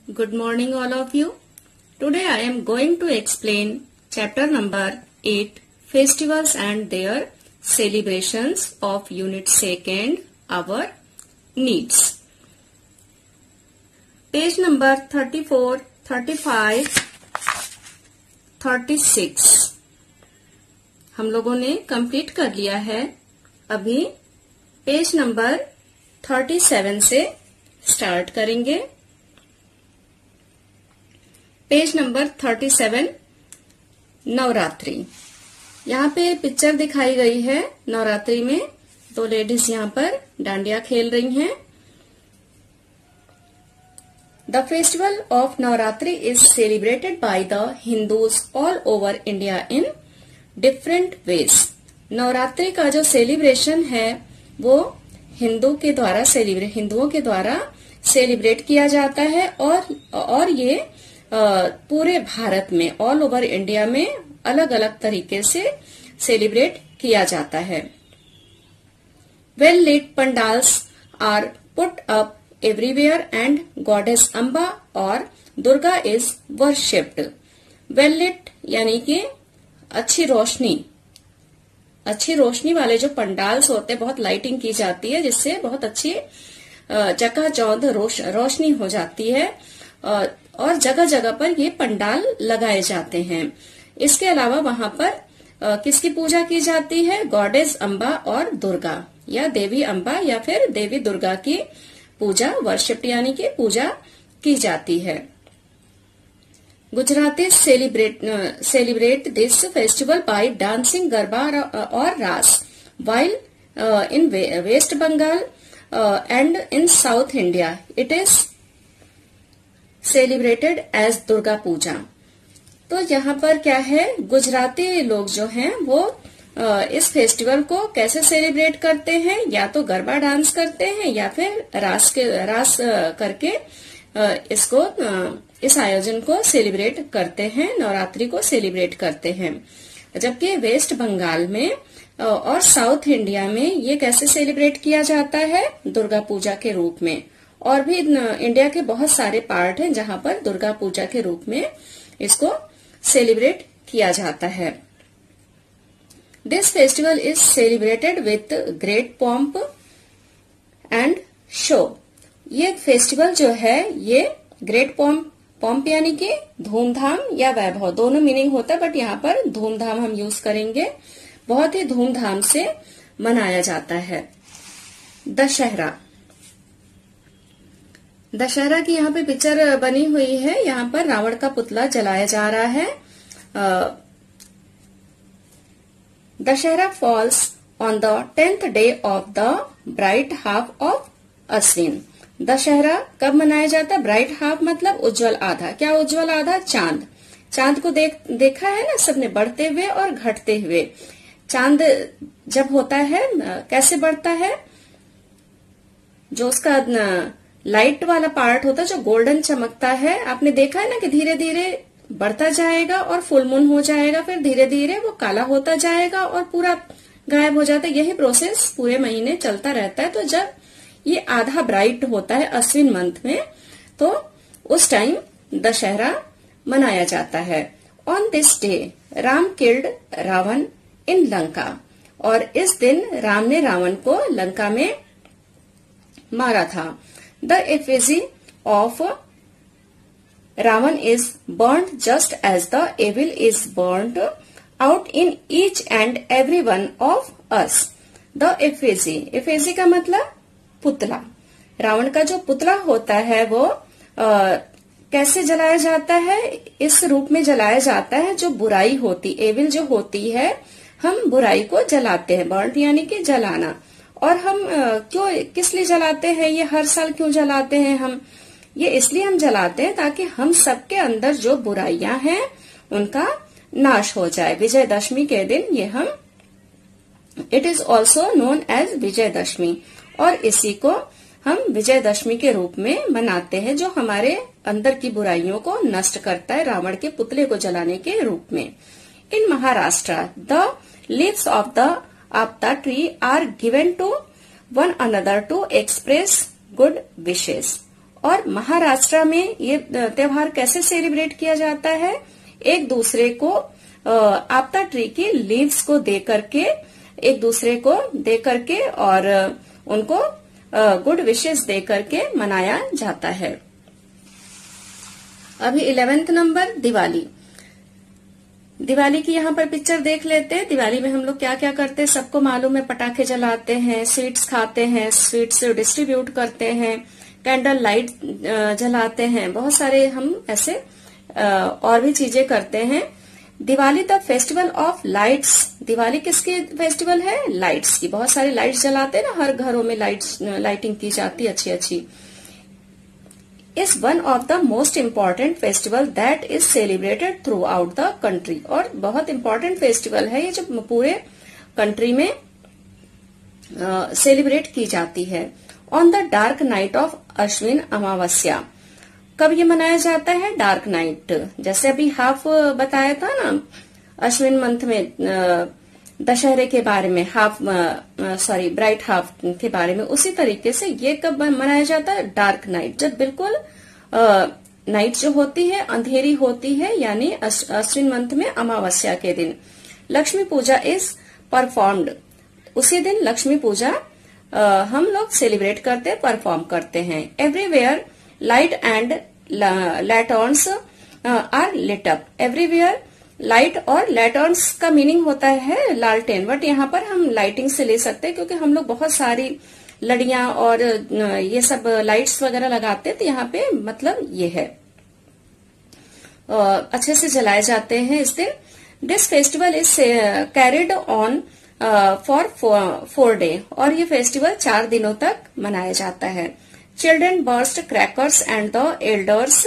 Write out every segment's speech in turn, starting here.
Good morning all of you. Today I am going to explain chapter number 8 Festivals and their celebrations of Unit 2nd Our Needs. Page number 34, 35, 36 हम लोगों ने complete कर लिया है. अभी page number 37 से start करेंगे. Page number 37 Navratri. यहाँ पे पिक्चर दिखाई गई है. नवरात्रि में दो लेडीज यहाँ पर डांडिया खेल रही हैं. The festival of Navratri is celebrated by the Hindus all over India in different ways. Navratri का जो सेलिब्रेशन है वो हिंदुओं के द्वारा सेलिब्रेट किया जाता है और ये पूरे भारत में ऑल ओवर इंडिया में अलग अलग तरीके से सेलिब्रेट किया जाता है. Well lit pandals are put up everywhere and goddess Amba और Durga is worshipped. Well lit यानी कि अच्छी रोशनी वाले जो पंडाल्स होते हैं, बहुत लाइटिंग की जाती है जिससे बहुत अच्छी चकाचौंध रोशनी हो जाती है और जगह जगह पर ये पंडाल लगाए जाते हैं. इसके अलावा वहां पर किसकी पूजा की जाती है? गॉडेस अम्बा और दुर्गा या देवी अम्बा या फिर देवी दुर्गा की पूजा वर्शिप यानी कि पूजा की जाती है. Gujarati celebrate this festival by dancing garba और raas, while in west Bengal and in south India it is celebrated as Durga Puja. तो यहाँ पर क्या है, गुजराती लोग जो हैं वो इस फेस्टिवल को कैसे सेलिब्रेट करते हैं? या तो गरबा डांस करते हैं या फिर रास करके इस आयोजन को सेलिब्रेट करते हैं, नवरात्रि को सेलिब्रेट करते हैं. जबकि वेस्ट बंगाल में और साउथ इंडिया में ये कैसे सेलिब्रेट किया जाता है? दुर्गा पूजा के रूप में. और भी इंडिया के बहुत सारे पार्ट हैं जहां पर दुर्गा पूजा के रूप में इसको सेलिब्रेट किया जाता है. This festival is celebrated with great pomp and show. ये फेस्टिवल जो है ये ग्रेट पॉम्प यानी कि धूमधाम या वैभव, दोनों मीनिंग होता है बट यहाँ पर धूमधाम हम यूज करेंगे. बहुत ही धूमधाम से मनाया जाता है. दशहरा की यहाँ पे पिक्चर बनी हुई है. यहाँ पर रावण का पुतला जलाया जा रहा है. Dussehra falls on the 10th day of the bright half of Ashwin. Dussehra कब मनाया जाता है? ब्राइट हाफ मतलब उज्जवल आधा. क्या उज्जवल आधा? चांद को देखा है ना सबने, बढ़ते हुए और घटते हुए. चांद जब होता है कैसे बढ़ता है? जो उसका लाइट वाला पार्ट होता है जो गोल्डन चमकता है, आपने देखा है ना कि धीरे धीरे बढ़ता जाएगा और फुल मून हो जाएगा, फिर धीरे धीरे वो काला होता जाएगा और पूरा गायब हो जाता है. यही प्रोसेस पूरे महीने चलता रहता है. तो जब ये आधा ब्राइट होता है अश्विन मंथ में, तो उस टाइम दशहरा मनाया जाता है. On this day Ram killed Ravan in Lanka. और इस दिन राम ने रावण को लंका में मारा था. The effigy of Ravan is burnt just as the evil is burnt out in each and every one of us. The effigy का मतलब पुतला. रावण का जो पुतला होता है वो कैसे जलाया जाता है? इस रूप में जलाया जाता है जो बुराई होती, एविल जो होती है, हम बुराई को जलाते हैं. बर्nt यानी कि जलाना. और हम किस लिए जलाते हैं? ये हर साल क्यों जलाते हैं हम? ये इसलिए हम जलाते हैं ताकि हम सबके अंदर जो बुराइयां हैं उनका नाश हो जाए. विजयदशमी के दिन ये हम, it is also known as Vijayadashami, और इसी को हम विजयदशमी के रूप में मनाते हैं जो हमारे अंदर की बुराइयों को नष्ट करता है, रावण के पुतले को जलाने के रूप में. In Maharashtra the leaves of the tree are given to one another to express good wishes. और महाराष्ट्र में ये त्योहार कैसे सेलिब्रेट किया जाता है? एक दूसरे को आपता ट्री की लीव्स को दे करके, एक दूसरे को दे करके और उनको गुड विशेस दे करके मनाया जाता है। अभी 11th नंबर दिवाली। दिवाली की यहाँ पर पिक्चर देख लेते हैं। दिवाली में हम लोग क्या क्या करते हैं सबको मालूम है। पटाखे जलाते हैं, स्वीट्स खाते हैं, स्वीट्स डिस्ट्रीब्यूट करते हैं, कैंडल लाइट जलाते हैं, बहुत सारे हम ऐसे और भी चीजें करते हैं। Diwali the festival of lights. Diwali किसकी फेस्टिवल है? लाइट्स की। बहुत सारी लाइट्स जलाते हैं ना, हर घरों में लाइटिंग की जाती है अच्छी अच्छी। Is one of the most important festival that is celebrated through out the country. और बहुत इम्पॉर्टेंट फेस्टिवल है ये जो पूरे कंट्री में सेलिब्रेट की जाती है। On the dark night of Ashwin अमावस्या। कब ये मनाया जाता है? Dark night. जैसे अभी हाफ बताया था ना अश्विन मंथ में दशहरे के बारे में, ब्राइट हाफ के बारे में, उसी तरीके से ये कब मनाया जाता है? डार्क नाइट, जब बिल्कुल नाइट जो होती है अंधेरी होती है, यानी अश्विन मंथ में अमावस्या के दिन। लक्ष्मी पूजा इज परफॉर्म्ड। उसी दिन लक्ष्मी पूजा हम लोग सेलिब्रेट करते हैं, परफॉर्म करते हैं। Everywhere light and lanterns are lit up. Everywhere light और लैटर्न्स का मीनिंग होता है लालटेन, बट यहाँ पर हम लाइटिंग से ले सकते हैं क्योंकि हम लोग बहुत सारी लड़ियां और ये सब लाइट्स वगैरह लगाते हैं, तो यहाँ पे मतलब ये है अच्छे से जलाए जाते हैं इस दिन। This festival is carried on for 4 day. और ये फेस्टिवल 4 दिनों तक मनाया जाता है। Children burst crackers and the elders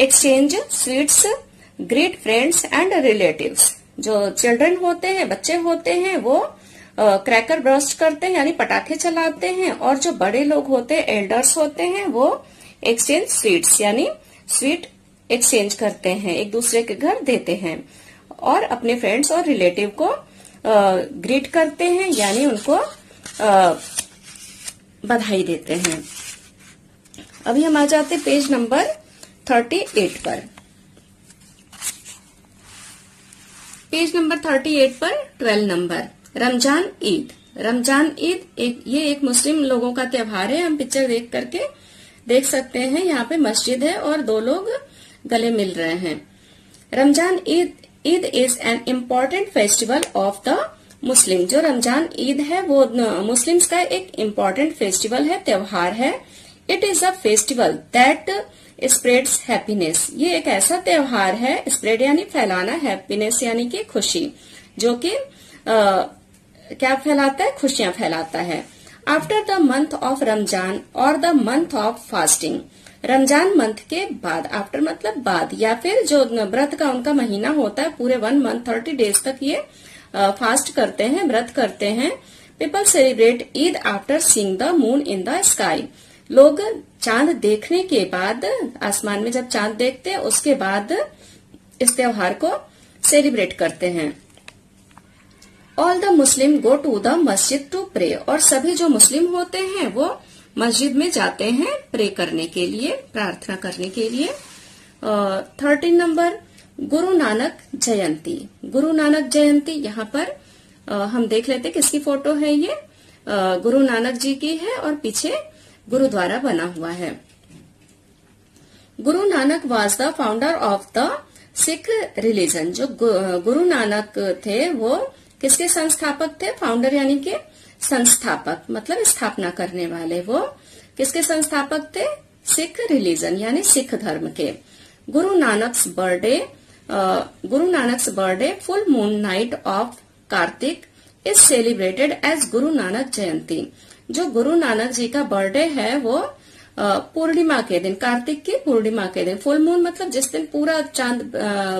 exchange sweets, great friends and relatives. जो चिल्ड्रन होते हैं, बच्चे होते हैं, वो क्रैकर बर्स्ट करते हैं यानी पटाखे चलाते हैं, और जो बड़े लोग होते हैं, एल्डर्स होते हैं, वो एक्सचेंज स्वीट्स यानी स्वीट एक्सचेंज करते हैं, एक दूसरे के घर देते हैं, और अपने फ्रेंड्स और रिलेटिव को ग्रीट करते हैं यानी उनको बधाई देते हैं। अभी हम आ जाते हैं पेज नंबर 38 पर। पेज नंबर 38 पर 12 नंबर रमजान ईद। रमजान ईद एक मुस्लिम लोगों का त्योहार है। हम पिक्चर देख करके देख सकते हैं, यहाँ पे मस्जिद है और 2 लोग गले मिल रहे हैं। Ramzan Eid is an important festival of the मुस्लिम। जो रमजान ईद है वो मुस्लिम्स का एक इम्पॉर्टेंट फेस्टिवल है, त्योहार है। It is a festival that spreads happiness. ये एक ऐसा त्योहार है, स्प्रेड यानी फैलाना, हैप्पीनेस यानी कि खुशी, जो कि क्या फैलाता है? खुशियां फैलाता है। After the month of Ramzan और the month of fasting. Ramzan month के बाद, आफ्टर मतलब बाद, या फिर जो व्रत का उनका महीना होता है, पूरे 1 मंथ 30 डेज तक ये फास्ट करते हैं, व्रत करते हैं। People celebrate Eid after seeing the moon in the sky. लोग चांद देखने के बाद, आसमान में जब चांद देखते हैं उसके बाद इस त्योहार को सेलिब्रेट करते हैं। All the Muslim go to the masjid to pray. और सभी जो मुस्लिम होते हैं वो मस्जिद में जाते हैं प्रे करने के लिए, प्रार्थना करने के लिए। 13 नंबर गुरु नानक जयंती। गुरु नानक जयंती यहाँ पर हम देख लेते हैं किसकी फोटो है। ये गुरु नानक जी की है और पीछे गुरुद्वारा बना हुआ है। Guru Nanak was the founder of the Sikh religion. जो गुरु नानक थे वो किसके संस्थापक थे? फाउंडर यानी कि संस्थापक, मतलब स्थापना करने वाले। वो किसके संस्थापक थे? सिख रिलीजन यानी सिख धर्म के। Guru Nanak's birthday full moon night of Kartik is celebrated as Guru Nanak जयंती। जो गुरु नानक जी का बर्थडे है वो पूर्णिमा के दिन, कार्तिक की पूर्णिमा के दिन, फुल मून मतलब जिस दिन पूरा चांद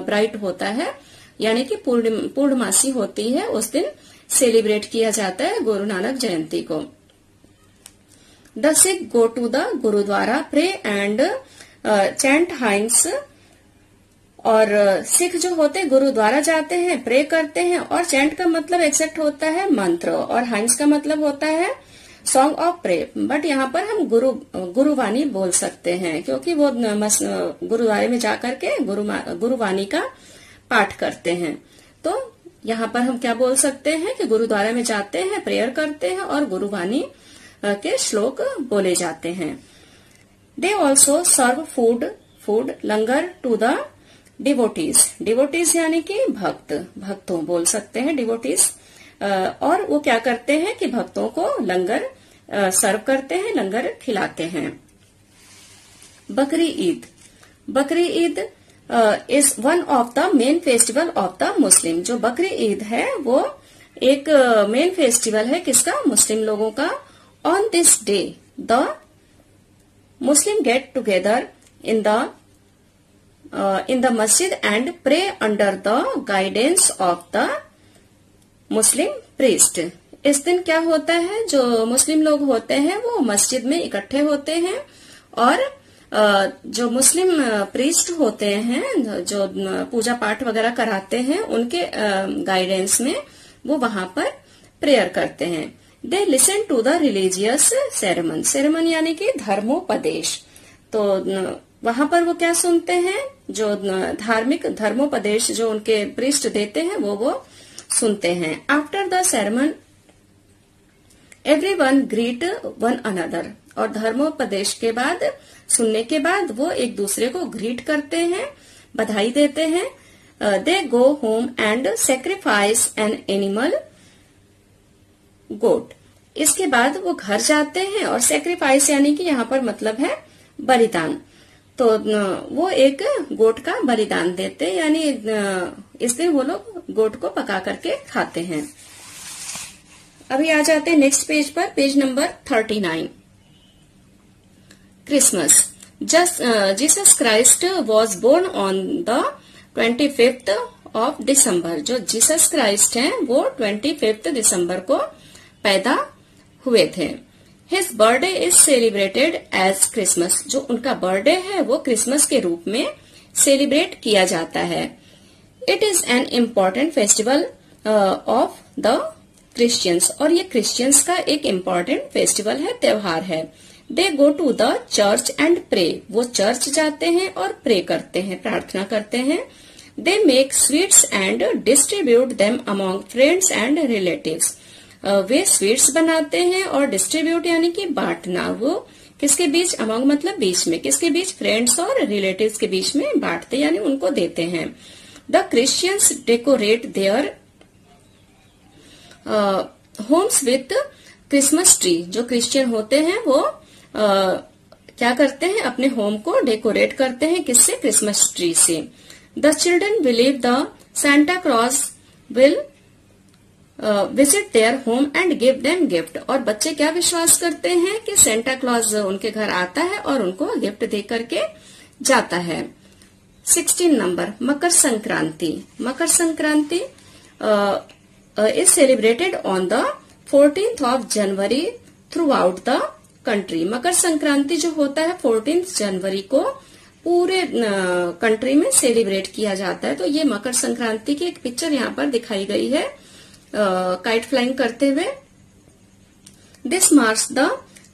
ब्राइट होता है यानी कि पूर्णमासी होती है, उस दिन सेलिब्रेट किया जाता है गुरु नानक जयंती को। The Sikh go to the gurudwara pray and chant hymns. और सिख जो होते हैं गुरुद्वारा जाते हैं, प्रे करते हैं, और चैंट का मतलब एग्जैक्ट होता है मंत्र, और हाइम्स का मतलब होता है सॉन्ग ऑफ प्रे, बट यहाँ पर हम गुरुवाणी बोल सकते हैं क्योंकि वो गुरुद्वारे में जाकर के गुरुवाणी का पाठ करते हैं। तो यहाँ पर हम क्या बोल सकते हैं कि गुरुद्वारे में जाते हैं, प्रेयर करते हैं और गुरुवाणी के श्लोक बोले जाते हैं। They also serve food langar to the devotees यानी कि भक्तों बोल सकते हैं डिवोटीज। और वो क्या करते हैं कि भक्तों को लंगर सर्व करते हैं, लंगर खिलाते हैं। बकरी Eid is one of the main festival of the मुस्लिम। जो बकरी ईद है वो एक मेन फेस्टिवल है किसका? मुस्लिम लोगों का। On this day the Muslim get together in the masjid and pray under the guidance of the Muslim priest. इस दिन क्या होता है, जो मुस्लिम लोग होते हैं वो मस्जिद में इकट्ठे होते हैं और जो मुस्लिम प्रीस्ट होते हैं जो पूजा पाठ वगैरह कराते हैं उनके गाइडेंस में वो वहां पर प्रेयर करते हैं। They listen to the religious sermon यानी कि धर्मोपदेश। तो वहां पर वो क्या सुनते हैं, जो धार्मिक धर्मोपदेश जो उनके प्रीस्ट देते हैं वो सुनते हैं। After the sermon everyone greet one another. और धर्मोपदेश के बाद, सुनने के बाद वो एक दूसरे को ग्रीट करते हैं, बधाई देते हैं। They go home and sacrifice an animal goat. इसके बाद वो घर जाते हैं और सेक्रीफाइस यानी कि यहाँ पर मतलब है बलिदान। तो वो एक गोट का बलिदान देते हैं, यानी इस दिन वो लोग गोट को पका करके खाते हैं। अभी आ जाते हैं नेक्स्ट पेज पर, page number 39। Christmas. Jesus Christ was born on the 25th of December. जो जीसस क्राइस्ट हैं वो 25 दिसंबर को पैदा हुए थे। His birthday is celebrated as Christmas. जो उनका बर्थडे है वो क्रिसमस के रूप में सेलिब्रेट किया जाता है। It is an important festival of the Christians. और ये क्रिश्चियंस का एक इम्पॉर्टेंट फेस्टिवल है, त्योहार है। They go to the church and pray. वो चर्च जाते हैं और प्रे करते हैं, प्रार्थना करते हैं। They make sweets and distribute them among friends and relatives. वे स्वीट्स बनाते हैं और डिस्ट्रीब्यूट यानी कि बांटना। वो किसके बीच? अमॉन्ग मतलब बीच में, किसके बीच? फ्रेंड्स और रिलेटिव्स के बीच में बांटते यानी उनको देते हैं। The Christians decorate their homes with Christmas tree. जो क्रिश्चियन होते हैं वो क्या करते हैं, अपने होम को डेकोरेट करते हैं, किससे? क्रिसमस ट्री से। The children believe the Santa Claus will visit their home and give them gift. और बच्चे क्या विश्वास करते हैं कि सेंटा क्लॉज उनके घर आता है और उनको गिफ्ट दे करके जाता है। 16 number, Makar Sankranti. Makar Sankranti is celebrated on the 14th of January throughout the country. Makar Sankranti जो होता है 14 जनवरी को पूरे कंट्री में सेलिब्रेट किया जाता है। तो ये मकर संक्रांति की एक पिक्चर यहाँ पर दिखाई गई है काइट फ्लाइंग करते हुए। This marks the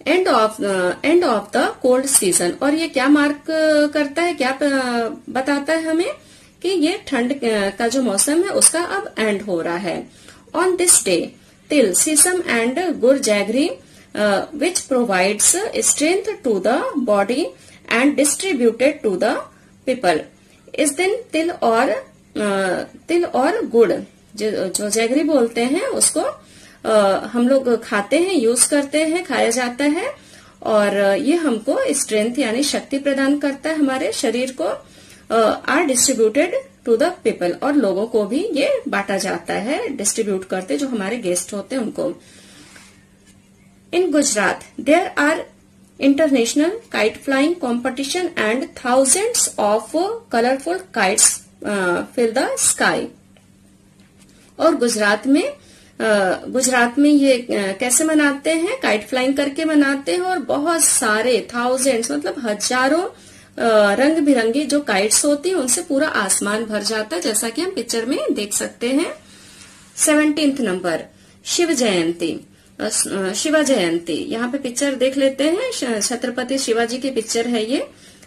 end of the cold season. और ये क्या मार्क करता है, क्या बताता है हमें कि ये ठंड का जो मौसम है उसका अब एंड हो रहा है। ऑन दिस डे तिल, सीसम एंड गुड़ jaggery which provides strength to the body and distributed to the people। इस दिन तिल और गुड़ जो जैगरी बोलते हैं उसको हम लोग खाते हैं, यूज करते हैं, खाया जाता है। और ये हमको स्ट्रेंथ यानी शक्ति प्रदान करता है हमारे शरीर को। Are distributed to the people. और लोगों को भी ये बांटा जाता है, डिस्ट्रीब्यूट करते जो हमारे गेस्ट होते हैं उनको। In Gujarat, there are international kite flying competition and thousands of colorful kites fill the sky। और गुजरात में ये कैसे मनाते हैं? काइट फ्लाइंग करके मनाते हैं। और बहुत सारे थाउजेंड्स मतलब हजारों रंग बिरंगी जो काइट्स होती हैं उनसे पूरा आसमान भर जाता है, जैसा कि हम पिक्चर में देख सकते हैं। 17th number, Shiv Jayanti. शिवा जयंती। यहाँ पे पिक्चर देख लेते हैं। छत्रपति शिवाजी की पिक्चर है ये।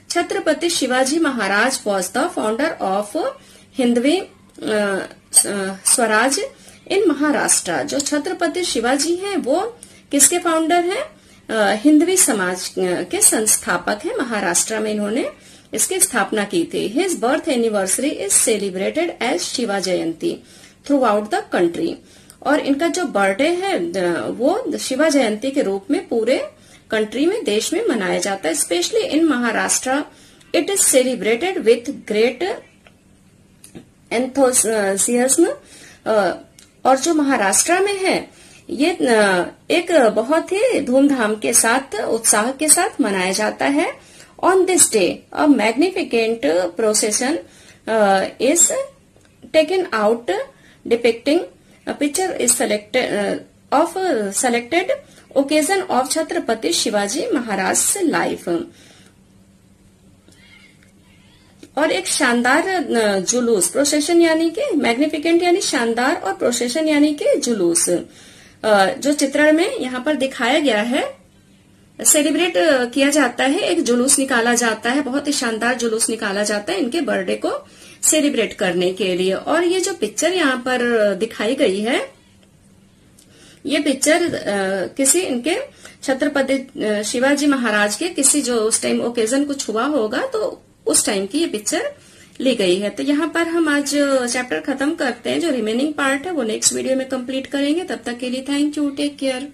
Chhatrapati Shivaji Maharaj was the founder of Hindavi Swaraj in Maharashtra. जो छत्रपति शिवाजी हैं वो किसके फाउंडर हैं? हिंदवी समाज के संस्थापक हैं। महाराष्ट्र में इन्होंने इसकी स्थापना की थी। His birth anniversary is celebrated as Shiva Jayanti throughout the country. और इनका जो बर्थडे है वो शिवा जयंती के रूप में पूरे कंट्री में, देश में मनाया जाता है। Specially in Maharashtra it is celebrated with great enthusiasm. और जो महाराष्ट्र में है ये एक बहुत ही धूमधाम के साथ, उत्साह के साथ मनाया जाता है। On this day a magnificent procession is taken out depicting a picture is selected occasion of Chhatrapati Shivaji Maharaj life. और एक शानदार जुलूस, प्रोसेशन यानी कि मैग्निफिकेंट यानी शानदार और प्रोसेशन यानी कि जुलूस, जो चित्रण में यहाँ पर दिखाया गया है, सेलिब्रेट किया जाता है। एक जुलूस निकाला जाता है, बहुत ही शानदार जुलूस निकाला जाता है इनके बर्थडे को सेलिब्रेट करने के लिए। और ये जो पिक्चर यहाँ पर दिखाई गई है, ये पिक्चर किसी इनके छत्रपति शिवाजी महाराज के किसी जो उस टाइम ओकेजन कुछ हुआ होगा तो उस टाइम की ये पिक्चर ली गई है। तो यहाँ पर हम आज चैप्टर खत्म करते हैं। जो रिमेनिंग पार्ट है वो नेक्स्ट वीडियो में कंप्लीट करेंगे। तब तक के लिए थैंक यू, टेक केयर।